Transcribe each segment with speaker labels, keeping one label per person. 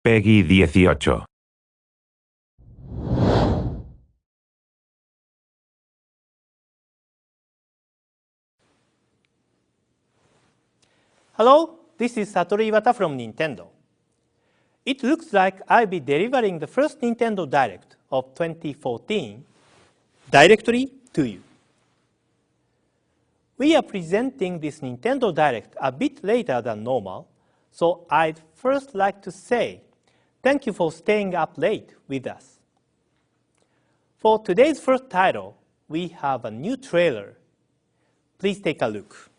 Speaker 1: Peggy 18.
Speaker 2: Hello, this is Satoru Iwata from Nintendo. It looks like I'll be delivering the first Nintendo Direct of 2014 directly to you. We are presenting this Nintendo Direct a bit later than normal, so I'd first like to say thank you for staying up late with us. For today's first title, we have a new trailer. Please take a look.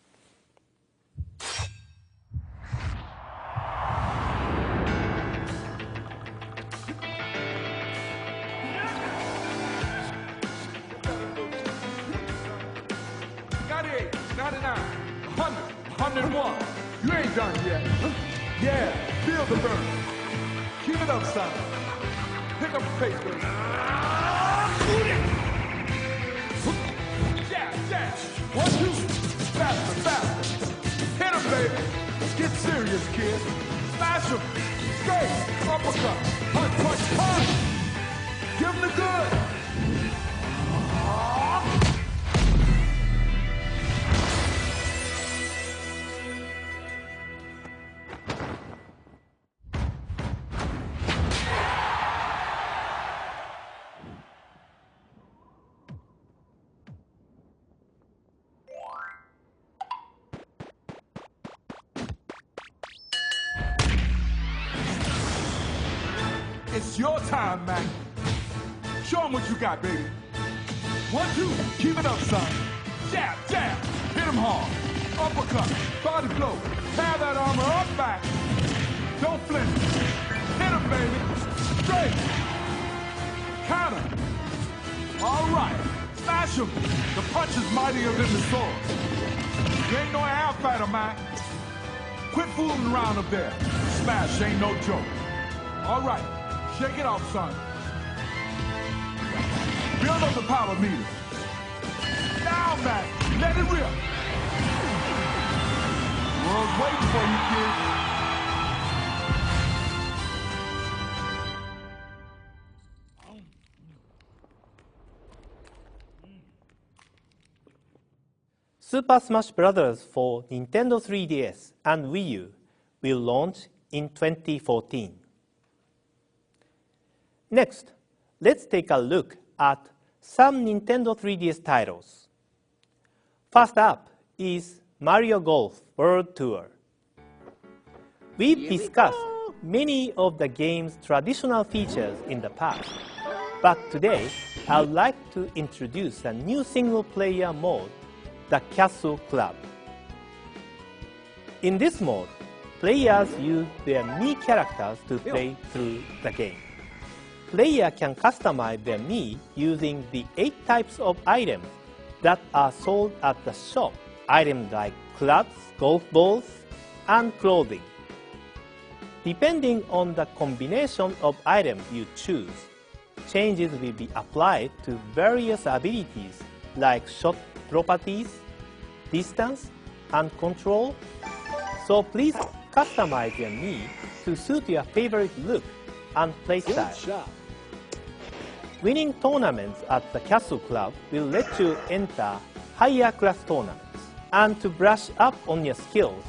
Speaker 3: You ain't done yet. Yeah, feel the burn. Keep it up, son. Pick up the pace, baby. Jab. 1, 2. Faster. Hit him, baby. Get serious, kid. Smash him. Straight. Uppercut. Punch. Give him the good. It's your time, Mac. Show him what you got, baby. 1, 2, keep it up, son. Jab. Hit him hard. Uppercut, body blow. Tear that armor up back. Don't flinch. Hit him, baby. Straight. Counter. All right. Smash him. The punch is mightier than the sword. You ain't no air fighter, Mac. Quit fooling around up there. Smash ain't no joke. All right. Shake it off, son. Build up the power meter. Now, Mac, let it rip. World's waiting for you, kid.
Speaker 2: Super Smash Bros. For Nintendo 3DS and Wii U will launch in 2014. Next, let's take a look at some Nintendo 3DS titles. First up is Mario Golf World Tour. We've discussed many of the game's traditional features in the past, but today I'd like to introduce a new single-player mode, the Castle Club. In this mode, players use their Mii characters to play through the game. Player can customize their Mii using the 8 types of items that are sold at the shop. Items like clubs, golf balls, and clothing. Depending on the combination of items you choose, changes will be applied to various abilities like shot properties, distance, and control. So please customize your Mii to suit your favorite look and playstyle. Winning tournaments at the Castle Club will let you enter higher class tournaments. And to brush up on your skills,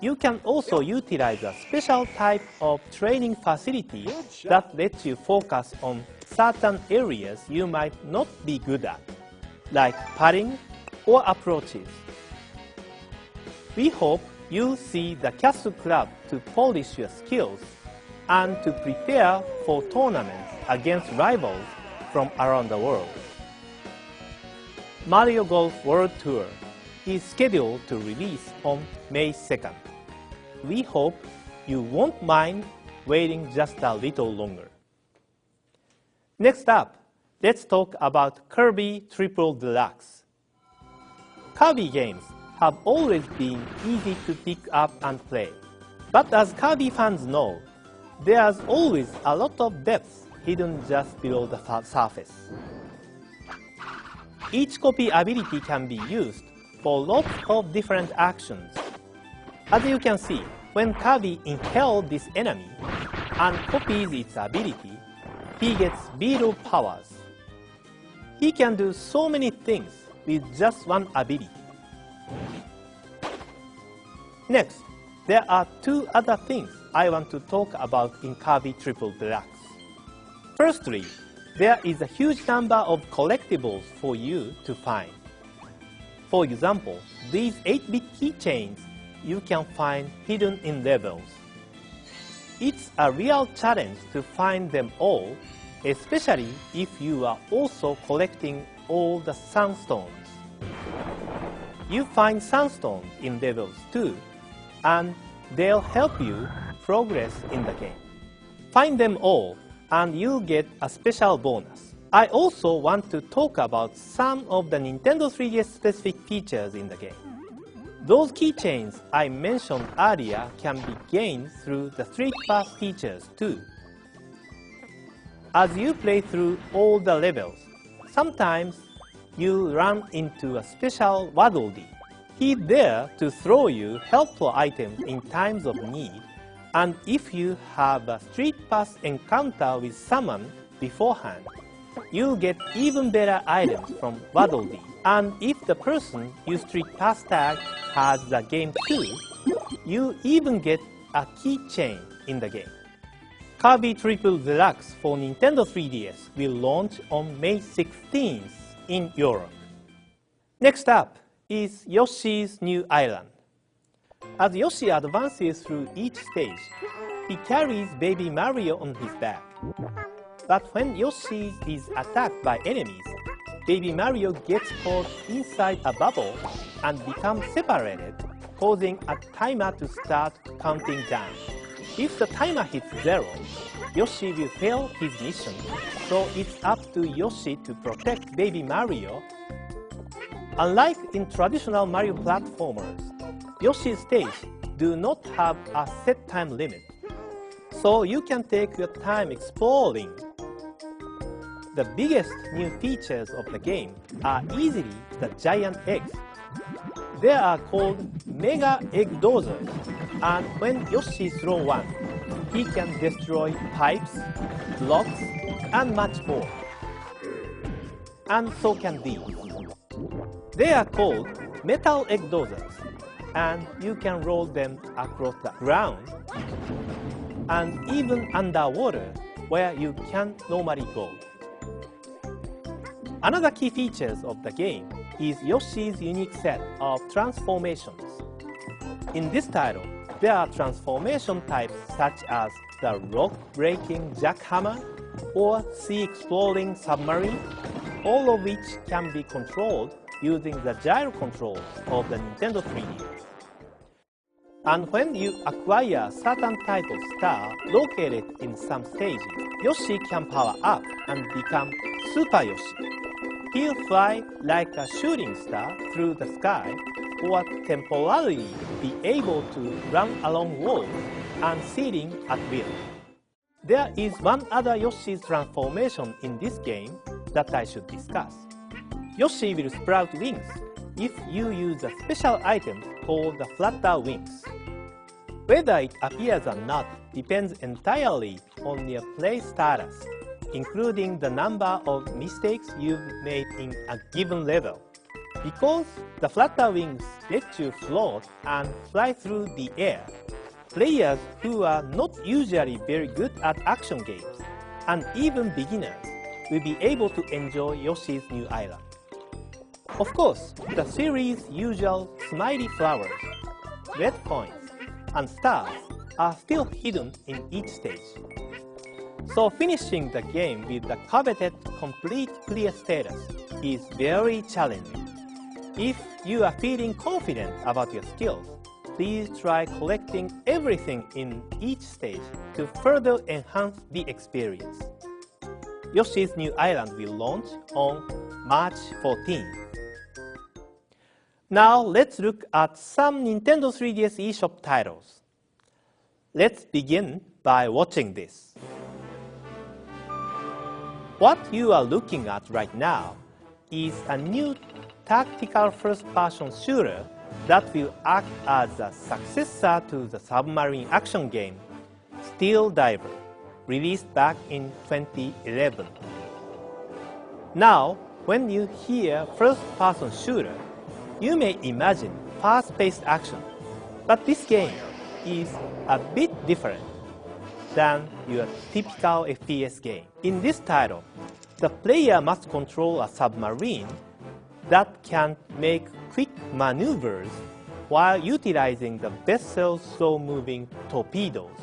Speaker 2: you can also utilize a special type of training facility that lets you focus on certain areas you might not be good at, like putting or approaches. We hope you'll see the Castle Club to polish your skills and to prepare for tournaments against rivals from around the world. Mario Golf World Tour is scheduled to release on May 2nd. We hope you won't mind waiting just a little longer. Next up, let's talk about Kirby Triple Deluxe. Kirby games have always been easy to pick up and play. But as Kirby fans know, there's always a lot of depth hidden just below the surface. Each copy ability can be used for lots of different actions. As you can see, when Kirby inhaled this enemy, and copies its ability, he gets beetle powers. He can do so many things with just one ability. Next, there are two other things I want to talk about in Kirby Triple Deluxe. Firstly, there is a huge number of collectibles for you to find. For example, these 8-bit keychains you can find hidden in levels. It's a real challenge to find them all, especially if you are also collecting all the sunstones. You find sunstones in levels too, and they'll help you progress in the game. Find them all, and you'll get a special bonus. I also want to talk about some of the Nintendo 3DS specific features in the game. Those keychains I mentioned earlier can be gained through the Street Pass features too. As you play through all the levels, sometimes you run into a special Waddle Dee. He's there to throw you helpful items in times of need, and if you have a Street Pass encounter with someone beforehand, you'll get even better items from Waddle Dee. And if the person you Street Pass tag has the game too, you even get a keychain in the game. Kirby Triple Deluxe for Nintendo 3DS will launch on May 16th in Europe. Next up is Yoshi's New Island. As Yoshi advances through each stage, he carries baby Mario on his back. But when Yoshi is attacked by enemies, baby Mario gets caught inside a bubble and becomes separated, causing a timer to start counting down. If the timer hits 0, Yoshi will fail his mission, so it's up to Yoshi to protect baby Mario. Unlike in traditional Mario platformers, Yoshi's stage do not have a set time limit, so you can take your time exploring. The biggest new features of the game are easily the giant eggs. They are called Mega Egg Dozers, and when Yoshi throws one, he can destroy pipes, blocks, and much more. And so can these. They are called Metal Egg Dozers, and you can roll them across the ground and even underwater where you can't normally go. Another key feature of the game is Yoshi's unique set of transformations. In this title, there are transformation types such as the rock-breaking jackhammer or sea-exploring submarine, all of which can be controlled using the gyro controls of the Nintendo 3DS. And when you acquire certain type of star located in some stages, Yoshi can power up and become Super Yoshi. He'll fly like a shooting star through the sky, or temporarily be able to run along walls and ceiling at will. There is one other Yoshi's transformation in this game that I should discuss. Yoshi will sprout wings if you use a special item called the flutter wings. Whether it appears or not depends entirely on your play status, including the number of mistakes you've made in a given level. Because the flutter wings let you float and fly through the air, players who are not usually very good at action games, and even beginners, will be able to enjoy Yoshi's New Island. Of course, the series' usual smiley flowers, red coins, and stars are still hidden in each stage. So finishing the game with the coveted complete clear status is very challenging. If you are feeling confident about your skills, please try collecting everything in each stage to further enhance the experience. Yoshi's New Island will launch on March 14. Now let's look at some Nintendo 3DS eShop titles. Let's begin by watching this. What you are looking at right now is a new tactical first-person shooter that will act as a successor to the submarine action game, Steel Diver. released back in 2011. Now, when you hear first-person shooter, you may imagine fast-paced action, but this game is a bit different than your typical FPS game. In this title, the player must control a submarine that can make quick maneuvers while utilizing the vessel's slow-moving torpedoes.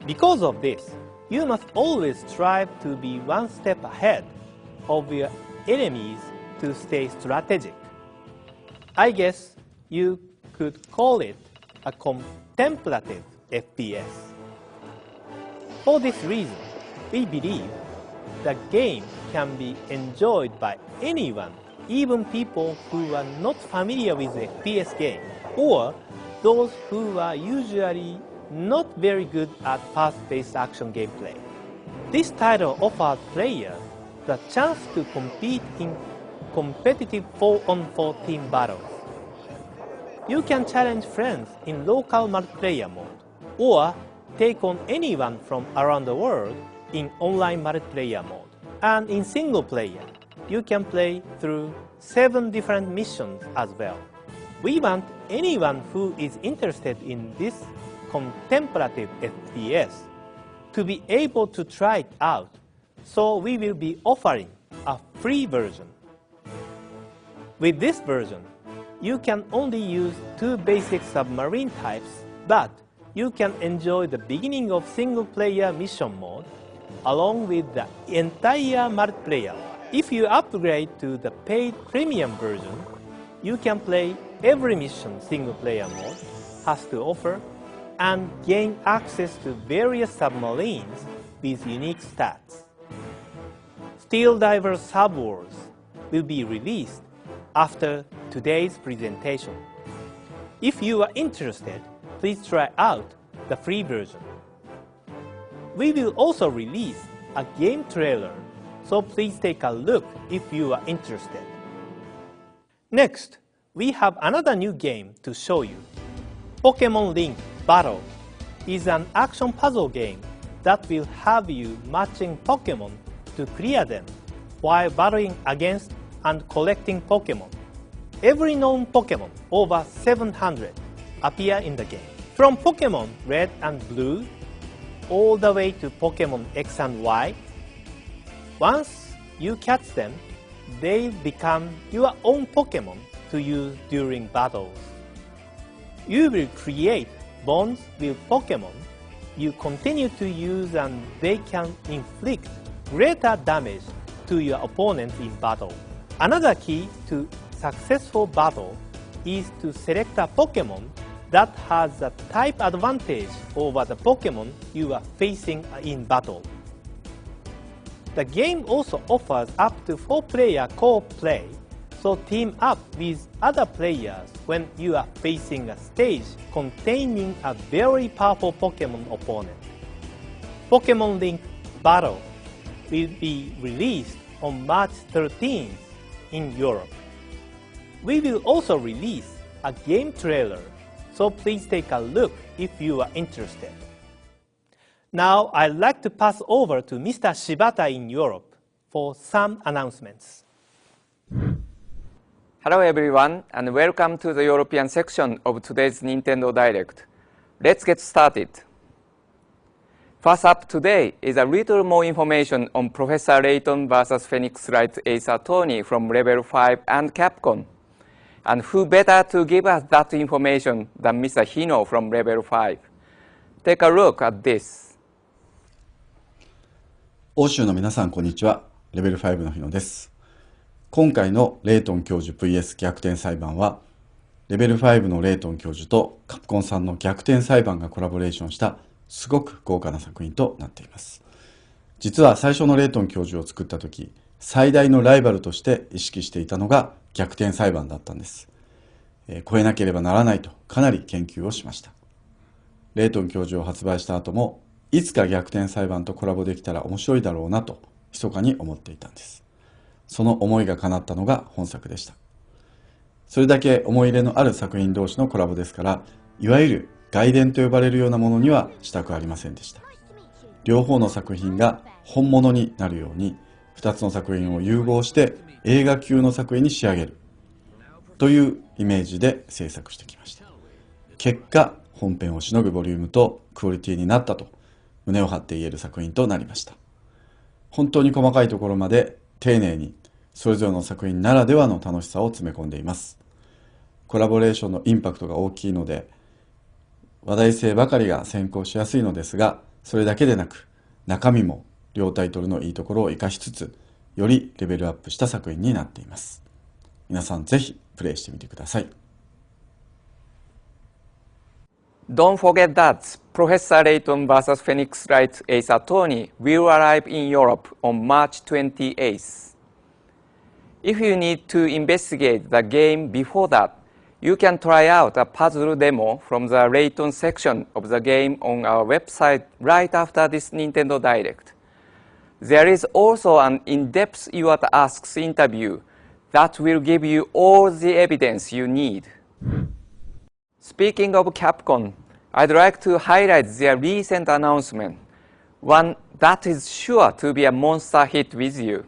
Speaker 2: Because of this, you must always strive to be one step ahead of your enemies to stay strategic. I guess you could call it a contemplative FPS. For this reason, we believe the game can be enjoyed by anyone, even people who are not familiar with FPS game, or those who are usually not very good at fast-paced action gameplay. This title offers players the chance to compete in competitive 4-on-4 team battles. You can challenge friends in local multiplayer mode, or take on anyone from around the world in online multiplayer mode. And in single player, you can play through 7 different missions as well. We want anyone who is interested in this contemplative FPS to be able to try it out, so we will be offering a free version. With this version, you can only use 2 basic submarine types, but you can enjoy the beginning of single-player mission mode along with the entire multiplayer. If you upgrade to the paid premium version, you can play every mission single-player mode has to offer and gain access to various submarines with unique stats. Steel Diver Subwars will be released after today's presentation. If you are interested, please try out the free version. We will also release a game trailer, so please take a look if you are interested. Next, we have another new game to show you. Pokemon Link Battle is an action puzzle game that will have you matching Pokemon to clear them while battling against and collecting Pokemon. Every known Pokemon, over 700, appear in the game. From Pokemon Red and Blue all the way to Pokemon X and Y, once you catch them, they become your own Pokemon to use during battles. You will create bonds with Pokemon you continue to use, and they can inflict greater damage to your opponents in battle. Another key to successful battle is to select a Pokemon that has a type advantage over the Pokemon you are facing in battle. The game also offers up to 4-player co-op play, so team up with other players when you are facing a stage containing a very powerful Pokemon opponent. Pokemon Link Battle will be released on March 13th in Europe. We will also release a game trailer, so please take a look if you are interested. Now I'd like to pass over to Mr. Shibata in Europe for some announcements.
Speaker 1: Hello everyone, and welcome to the European section of today's Nintendo Direct. Let's get started. First up today is a little more information on Professor Layton vs. Phoenix Wright Ace Attorney from Level 5 and Capcom. And who better to give us that information than Mr. Hino from Level 5? Take a look at this.
Speaker 4: 欧州の皆さんこんにちは。レベル5の日野です。今回のレイトン教授 VS 逆転裁判は、レベル5のレイトン教授とカプコンさんの逆転裁判がコラボレーションしたすごく豪華な作品となっています。実は最初のレイトン教授を作った時、最大のライバルとして意識していたのが逆転裁判だったんです。超えなければならないとかなり研究をしました。レイトン教授を発売した後も、いつか逆転裁判とコラボできたら面白いだろうなと密かに思っていたんです。その思いが叶ったのが本作でした。それだけ思い入れのある作品同士のコラボですから、いわゆる外伝と呼ばれるようなものにはしたくありませんでした。両方の作品が本物になるように2つの作品を融合して映画級の作品に仕上げるというイメージで制作してきました。結果、本編をしのぐボリュームとクオリティになったと胸を張って言える作品となりました。本当に細かいところまで丁寧にそれぞれの作品ならではの楽しさを詰め込んでいます。コラボレーションのインパクトが大きいので話題性ばかりが先行しやすいのですが、それだけでなく中身も両タイトルのいいところを生かしつつよりレベルアップした作品になっています。皆さんぜひプレイしてみてください。
Speaker 1: Don't forget that Professor Layton vs. Phoenix Wright Ace Attorney will arrive in Europe on March 28th. If you need to investigate the game before that, you can try out a puzzle demo from the Layton section of the game on our website right after this Nintendo Direct. There is also an in-depth Iwata Asks interview that will give you all the evidence you need. Speaking of Capcom, I'd like to highlight their recent announcement, one that is sure to be a monster hit with you.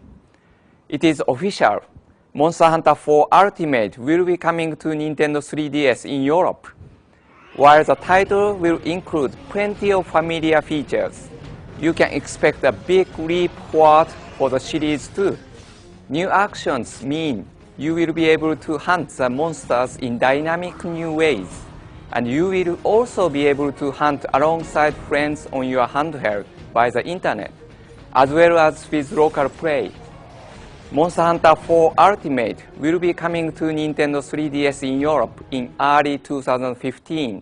Speaker 1: It is official. Monster Hunter 4 Ultimate will be coming to Nintendo 3DS in Europe. While the title will include plenty of familiar features, you can expect a big leap forward for the series too. New actions mean you will be able to hunt the monsters in dynamic new ways, and you will also be able to hunt alongside friends on your handheld by the internet, as well as with local play. Monster Hunter 4 Ultimate will be coming to Nintendo 3DS in Europe in early 2015.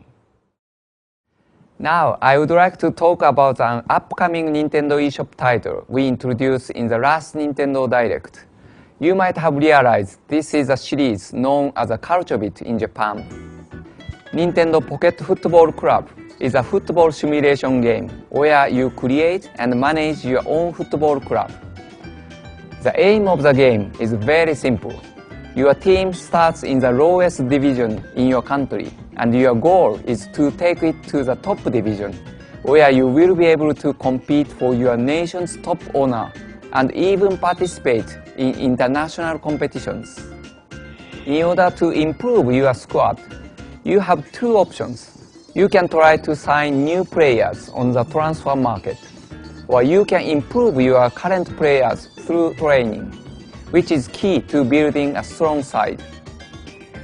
Speaker 1: Now, I would like to talk about an upcoming Nintendo Eshop title we introduced in the last Nintendo Direct. You might have realized this is a series known as a culture bit in Japan. Nintendo Pocket Football Club is a football simulation game where you create and manage your own football club. The aim of the game is very simple. Your team starts in the lowest division in your country, and your goal is to take it to the top division, where you will be able to compete for your nation's top honor and even participate in international competitions. In order to improve your squad, you have two options. You can try to sign new players on the transfer market, or you can improve your current players through training, which is key to building a strong side.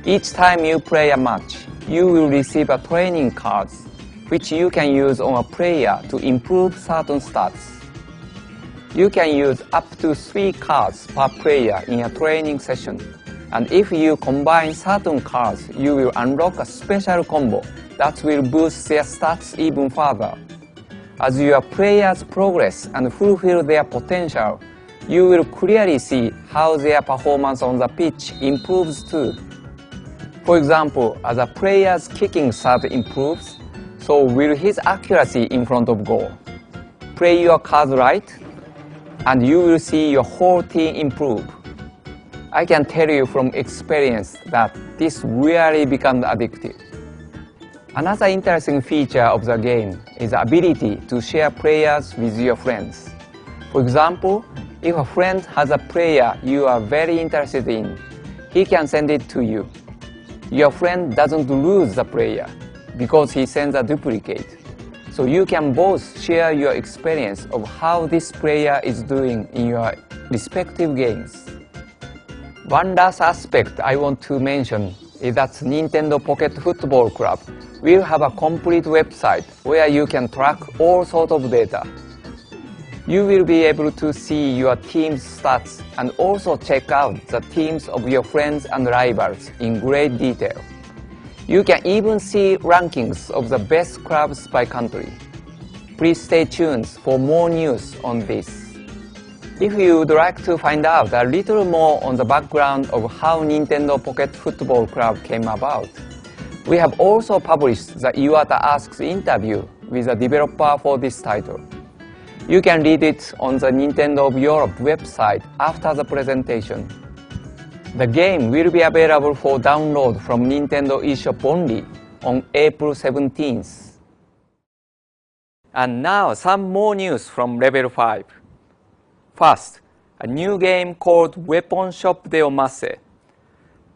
Speaker 1: Each time you play a match, you will receive a training card, which you can use on a player to improve certain stats. You can use up to 3 cards per player in a training session, and if you combine certain cards, you will unlock a special combo that will boost their stats even further. As your players progress and fulfill their potential, you will clearly see how their performance on the pitch improves too. For example, as a player's kicking serve improves, so will his accuracy in front of goal. Play your cards right, and you will see your whole team improve. I can tell you from experience that this really becomes addictive. Another interesting feature of the game is the ability to share players with your friends. For example, if a friend has a player you are very interested in, he can send it to you. Your friend doesn't lose the player because he sends a duplicate. So you can both share your experience of how this player is doing in your respective games. One last aspect I want to mention is that Nintendo Pocket Football Club will have a complete website where you can track all sorts of data. You will be able to see your team's stats and also check out the teams of your friends and rivals in great detail. You can even see rankings of the best clubs by country. Please stay tuned for more news on this. If you would like to find out a little more on the background of how Nintendo Pocket Football Club came about, we have also published the Iwata Asks interview with the developer for this title. You can read it on the Nintendo of Europe website after the presentation. The game will be available for download from Nintendo Eshop only on April 17th. And now some more news from Level 5. First, a new game called Weapon Shop de Omase.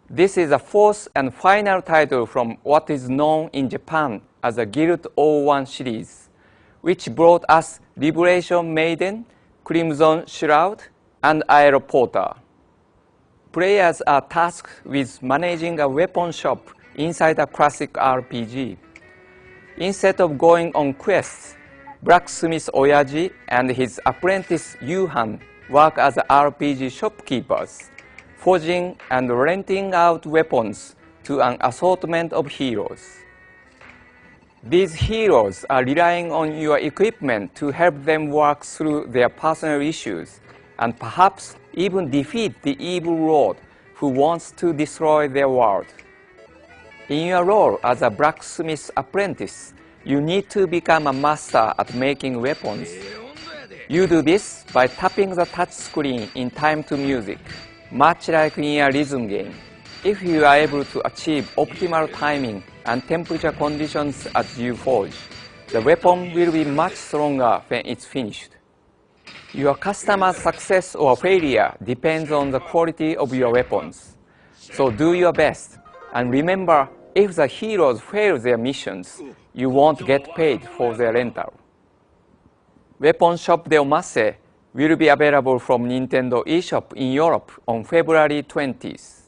Speaker 1: This is the fourth and final title from what is known in Japan as the Guild 01 series, which brought us Liberation Maiden, Crimson Shroud, and Aeroporter. Players are tasked with managing a weapon shop inside a classic RPG. Instead of going on quests, blacksmith Oyaji and his apprentice Yuhan work as RPG shopkeepers, forging and renting out weapons to an assortment of heroes. These heroes are relying on your equipment to help them work through their personal issues and perhaps even defeat the evil lord who wants to destroy their world. In your role as a blacksmith apprentice, you need to become a master at making weapons. You do this by tapping the touch screen in time to music, much like in a rhythm game. If you are able to achieve optimal timing and temperature conditions as you forge, the weapon will be much stronger when it's finished. Your customer's success or failure depends on the quality of your weapons. So do your best, and remember, if the heroes fail their missions, you won't get paid for their rental. Weapon Shop de Omase will be available from Nintendo Eshop in Europe on February 20th.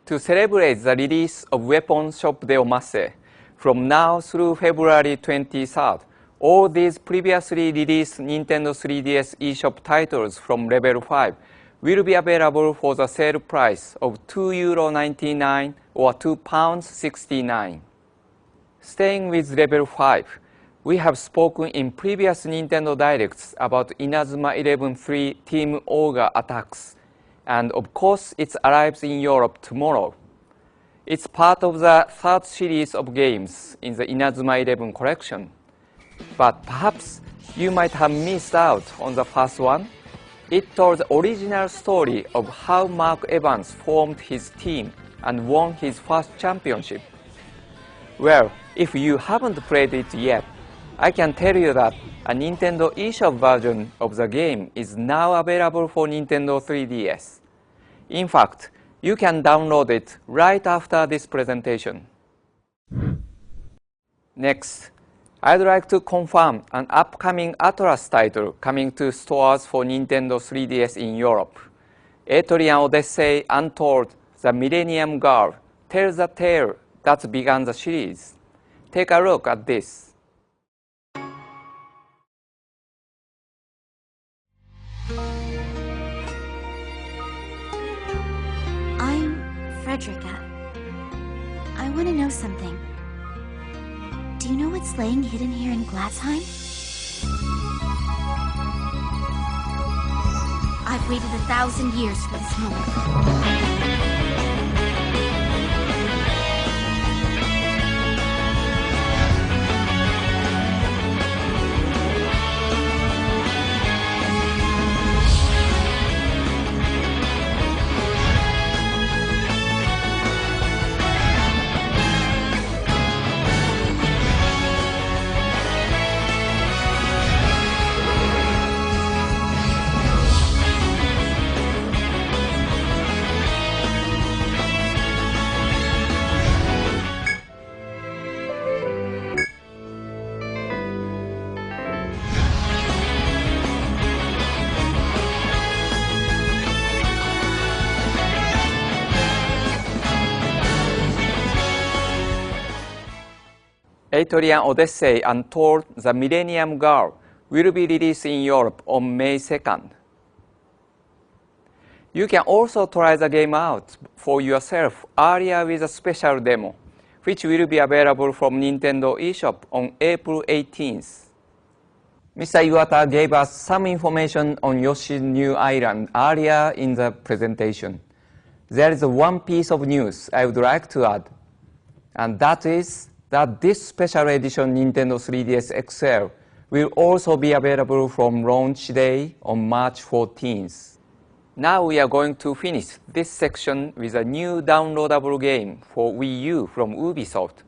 Speaker 1: To celebrate the release of Weapon Shop de Omase, from now through February 23rd, all these previously released Nintendo 3DS eShop titles from Level 5 will be available for the sale price of €2.99 or £2.69. Staying with Level 5, we have spoken in previous Nintendo Directs about Inazuma 11-3 Team Ogre attacks, and of course it arrives in Europe tomorrow. It's part of the third series of games in the Inazuma 11 collection. But perhaps you might have missed out on the first one. It told the original story of how Mark Evans formed his team and won his first championship. Well, if you haven't played it yet, I can tell you that a Nintendo eShop version of the game is now available for Nintendo 3DS. In fact, you can download it right after this presentation. Next, I'd like to confirm an upcoming Atlas title coming to stores for Nintendo 3DS in Europe. Etrian Odyssey Untold, The Millennium Girl tells the tale that began the series. Take a look at this.
Speaker 5: I'm Frederica. I want to know something. Do you know what's laying hidden here in Glatzheim? I've waited 1,000 years for this moment.
Speaker 1: Etrian Odyssey Untold, The Millennium Girl will be released in Europe on May 2nd. You can also try the game out for yourself earlier with a special demo, which will be available from Nintendo eShop on April 18th. Mr. Iwata gave us some information on Yoshi's new island earlier in the presentation. There is one piece of news I would like to add, and that is that this special edition Nintendo 3DS XL will also be available from launch day on March 14th. Now we are going to finish this section with a new downloadable game for Wii U from Ubisoft,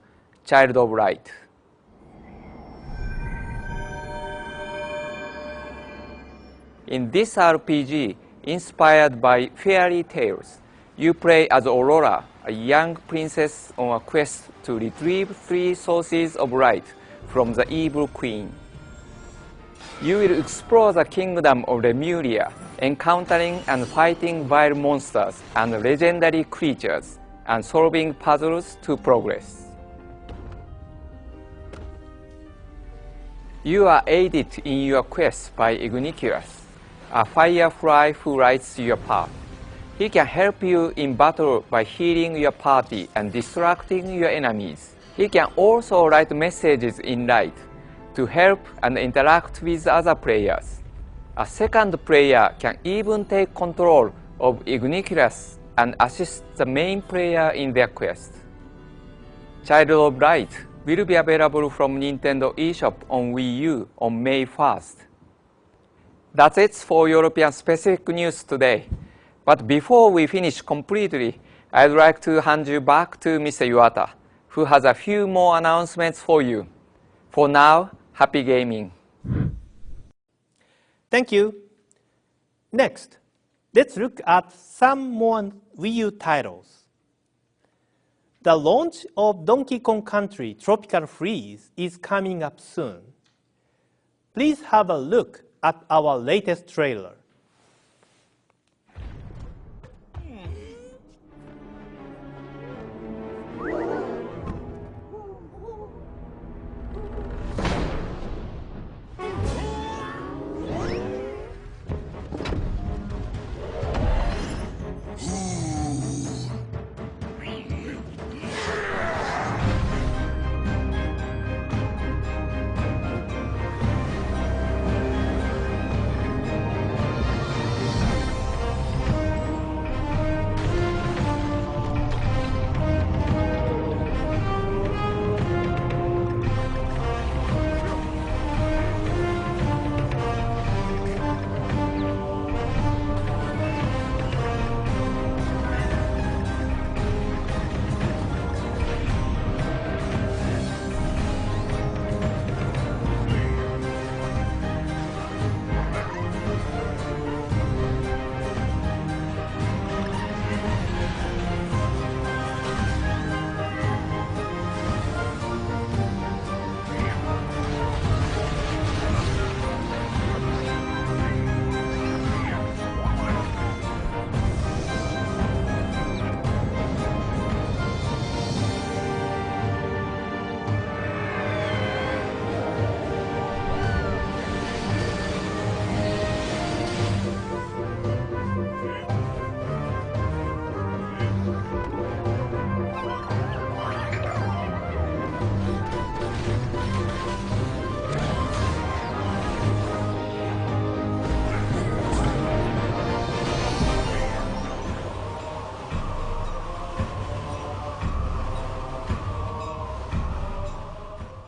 Speaker 1: Child of Light. In this RPG, inspired by fairy tales, you play as Aurora, a young princess on a quest to retrieve 3 sources of light from the evil queen. You will explore the kingdom of Lemuria, encountering and fighting wild monsters and legendary creatures, and solving puzzles to progress. You are aided in your quest by Igniculus, a firefly who lights your path. He can help you in battle by healing your party and distracting your enemies. He can also write messages in light to help and interact with other players. A second player can even take control of Igniculus and assist the main player in their quest. Child of Light will be available from Nintendo Eshop on Wii U on May 1st. That's it for European specific news today. But before we finish completely, I'd like to hand you back to Mr. Iwata, who has a few more announcements for you. For now, happy gaming.
Speaker 2: Thank you. Next, let's look at some more Wii U titles. The launch of Donkey Kong Country Tropical Freeze is coming up soon. Please have a look at our latest trailer.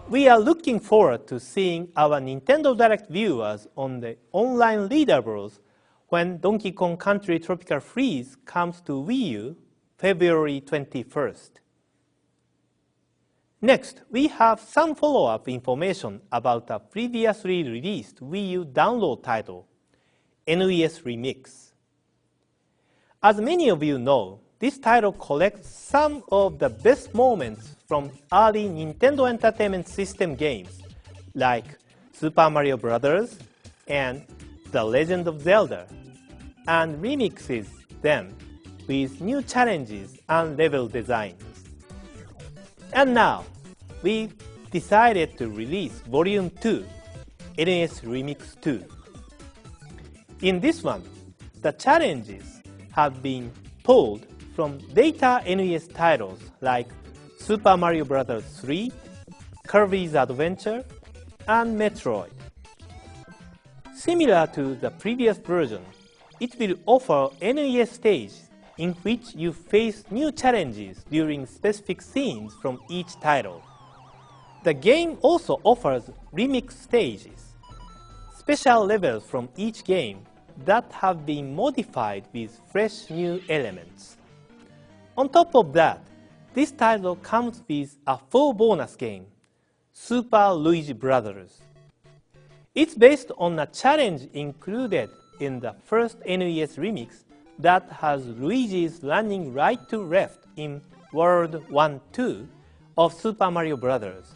Speaker 2: We are looking forward to seeing our Nintendo Direct viewers on the online leaderboards when Donkey Kong Country Tropical Freeze comes to Wii U February 21st. Next, we have some follow-up information about a previously released Wii U download title, NES Remix. As many of you know, this title collects some of the best moments from early Nintendo Entertainment System games like Super Mario Bros. And The Legend of Zelda, and remixes them with new challenges and level designs. And now, we decided to release Volume 2, NES Remix 2. In this one, the challenges have been pulled from later NES titles like Super Mario Bros. 3, Kirby's Adventure, and Metroid. Similar to the previous version, it will offer NES stages in which you face new challenges during specific scenes from each title. The game also offers remix stages, special levels from each game that have been modified with fresh new elements. On top of that, this title comes with a full bonus game, Super Luigi Brothers. It's based on a challenge included in the first NES remix that has Luigi's running right to left in World 1-2 of Super Mario Bros.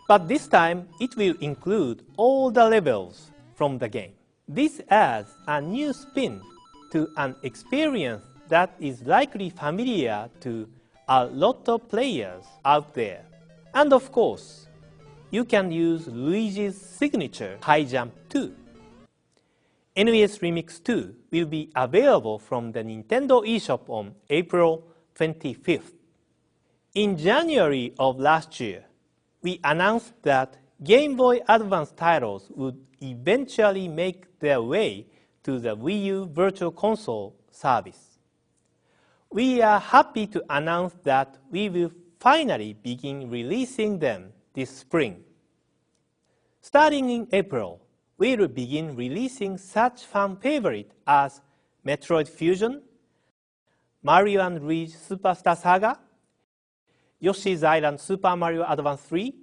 Speaker 2: But this time it will include all the levels from the game. This adds a new spin to an experience that is likely familiar to a lot of players out there. And of course, you can use Luigi's signature high jump too. NES Remix 2 will be available from the Nintendo eShop on April 25th. In January of last year, we announced that Game Boy Advance titles would eventually make their way to the Wii U Virtual Console service. We are happy to announce that we will finally begin releasing them this spring. Starting in April, we will begin releasing such fan favorites as Metroid Fusion, Mario & Luigi Superstar Saga, Yoshi's Island Super Mario Advance 3,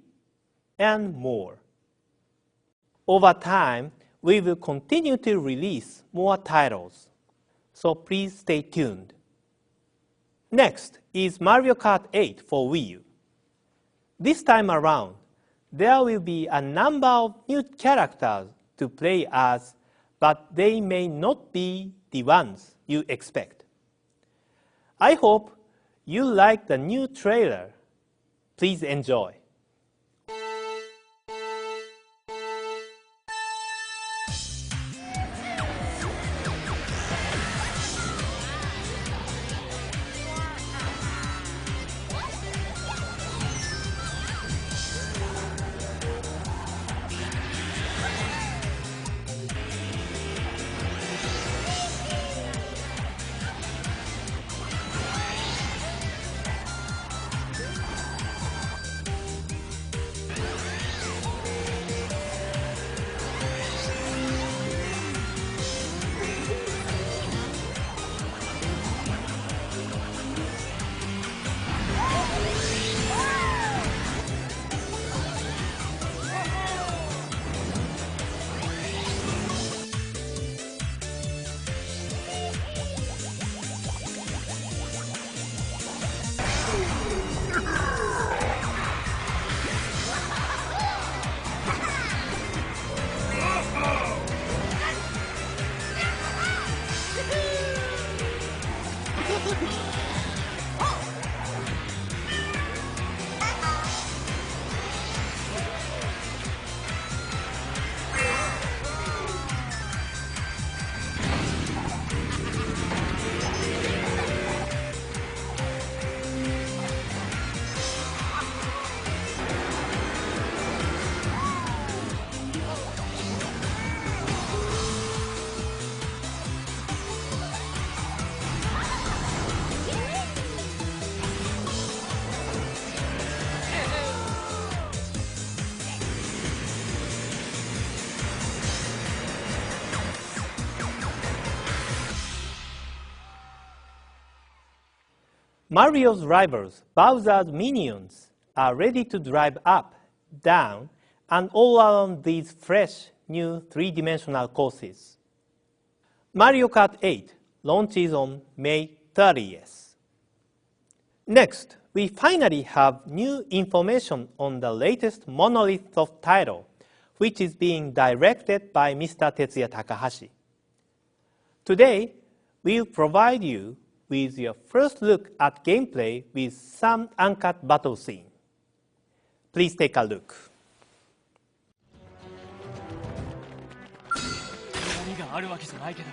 Speaker 2: and more. Over time, we will continue to release more titles, so please stay tuned. Next is Mario Kart 8 for Wii U. This time around, there will be a number of new characters to play as, but they may not be the ones you expect. I hope you like the new trailer. Please enjoy. Mario's rivals, Bowser's minions, are ready to drive up, down, and all around these fresh, new three-dimensional courses. Mario Kart 8 launches on May 30th. Next, we finally have new information on the latest Monolith Soft title, which is being directed by Mr. Tetsuya Takahashi. Today, we'll provide you with your first look at gameplay with some uncut battle scene. Please take a look.
Speaker 6: 何があるわけじゃないけど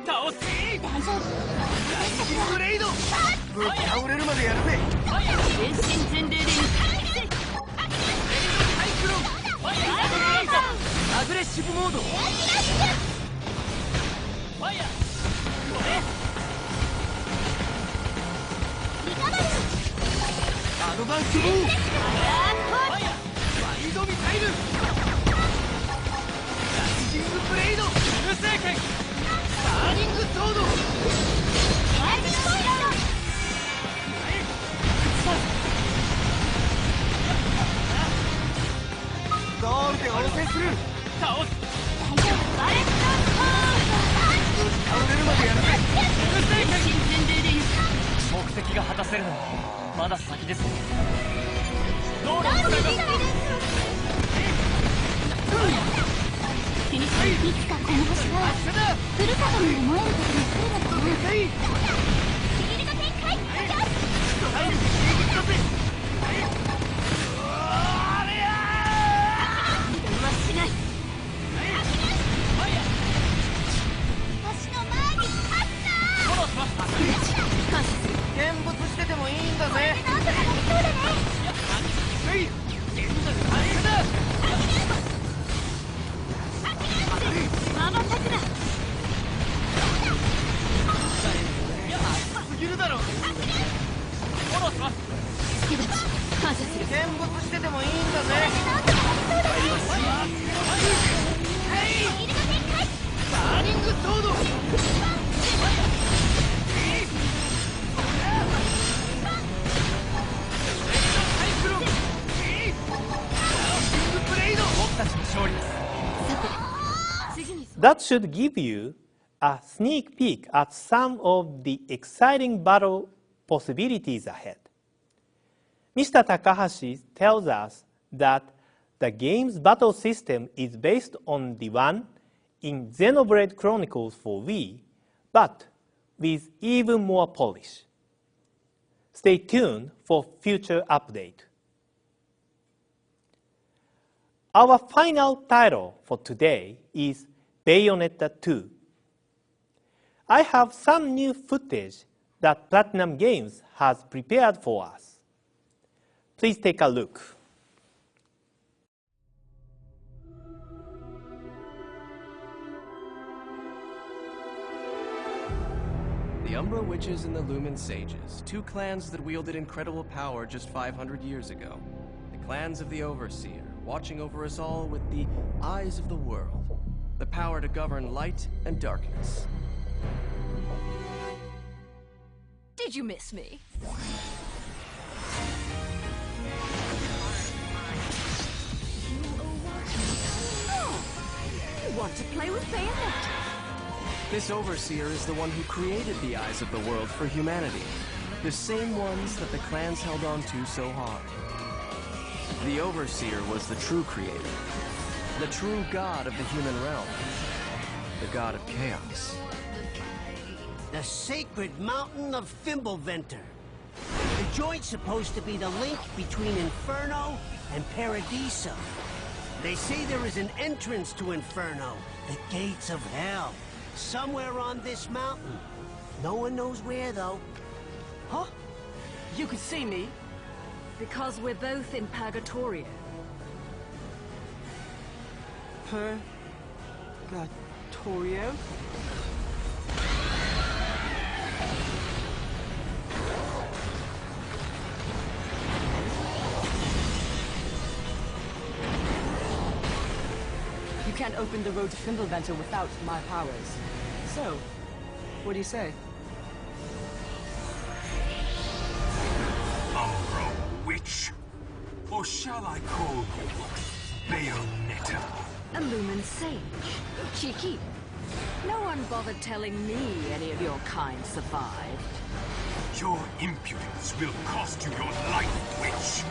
Speaker 6: 倒す
Speaker 5: 大丈夫。
Speaker 6: ブレイドぶっ倒れるまでやるぜ全身全霊で一撃ブレイドサイクロンファイアアグレッシブモードファイアこれアドバンスムーブファイアワイドミサイルライジングブレイド無制限ターニングソードライジングソードゴールで応戦する倒す大丈夫バレットストーンまだ先です。
Speaker 5: どうですか？いつかこの星はふるさとに思える時が来るのかな。フィールド展開。しない。私の前に立つな。
Speaker 6: 見物しててもいいんだぜ。
Speaker 5: なんとかなりそうだね。まばたくな。
Speaker 6: すぎるだろ。
Speaker 5: 感謝する。
Speaker 6: 見物しててもいいんだぜ。
Speaker 5: なんとかなりそうだね。フィールド展開。
Speaker 6: バーニングソード。
Speaker 2: That should give you a sneak peek at some of the exciting battle possibilities ahead. Mr. Takahashi tells us that the game's battle system is based on the one in Xenoblade Chronicles for Wii, but with even more polish. Stay tuned for future update. Our final title for today is Bayonetta 2. I have some new footage that Platinum Games has prepared for us. Please take a look.
Speaker 7: The Umbra Witches and the Lumen Sages, two clans that wielded incredible power just 500 years ago. The clans of the Overseer, watching over us all with the eyes of the world, the power to govern light and darkness.
Speaker 8: Did you miss me? Oh, you want to play with Bayonetta?
Speaker 7: This Overseer is the one who created the eyes of the world for humanity, the same ones that the clans held on to so hard. The Overseer was the true creator, the true god of the human realm, the god of chaos.
Speaker 9: The sacred mountain of Thimbleventer. The joint's supposed to be the link between Inferno and Paradiso. They say there is an entrance to Inferno, the gates of hell, somewhere on this mountain. No one knows where, though.
Speaker 8: Huh? You could see me? Because we're both in Purgatorio.
Speaker 6: Purgatorio?
Speaker 8: You can't open the road to Thimbleventer without my powers. So, what do you say?
Speaker 3: Umbra Witch? Or shall I call you Bayonetta?
Speaker 8: A Lumen Sage. Cheeky. No one bothered telling me any of your kind survived.
Speaker 3: Your impudence will cost you your life, Witch!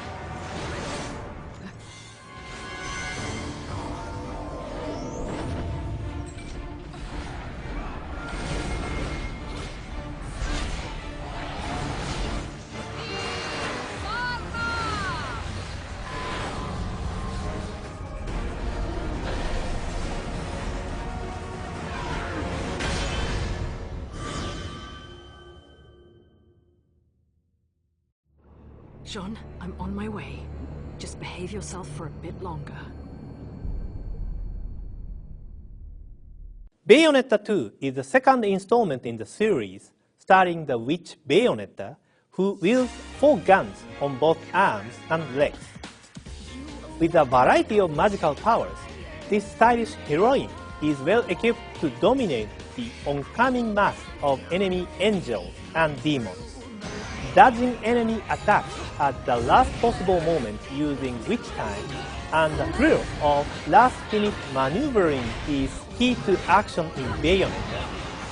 Speaker 8: John, I'm on my way. Just behave yourself for a bit longer.
Speaker 2: Bayonetta 2 is the second installment in the series, starring the witch Bayonetta, who wields 4 guns on both arms and legs. With a variety of magical powers, this stylish heroine is well equipped to dominate the oncoming mass of enemy angels and demons. Dodging enemy attacks at the last possible moment using witch time and the thrill of last-minute maneuvering is key to action in Bayonetta.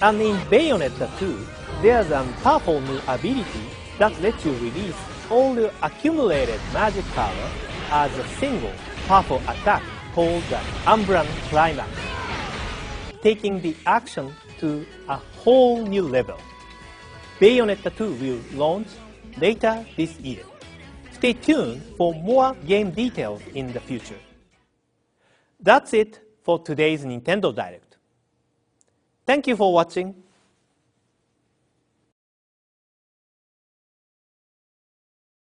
Speaker 2: And in Bayonetta 2, there's a powerful new ability that lets you release all the accumulated magic power as a single powerful attack called the Umbran Climax, taking the action to a whole new level. Bayonetta 2 will launch later this year. Stay tuned for more game details in the future. That's it for today's Nintendo Direct. Thank you for watching.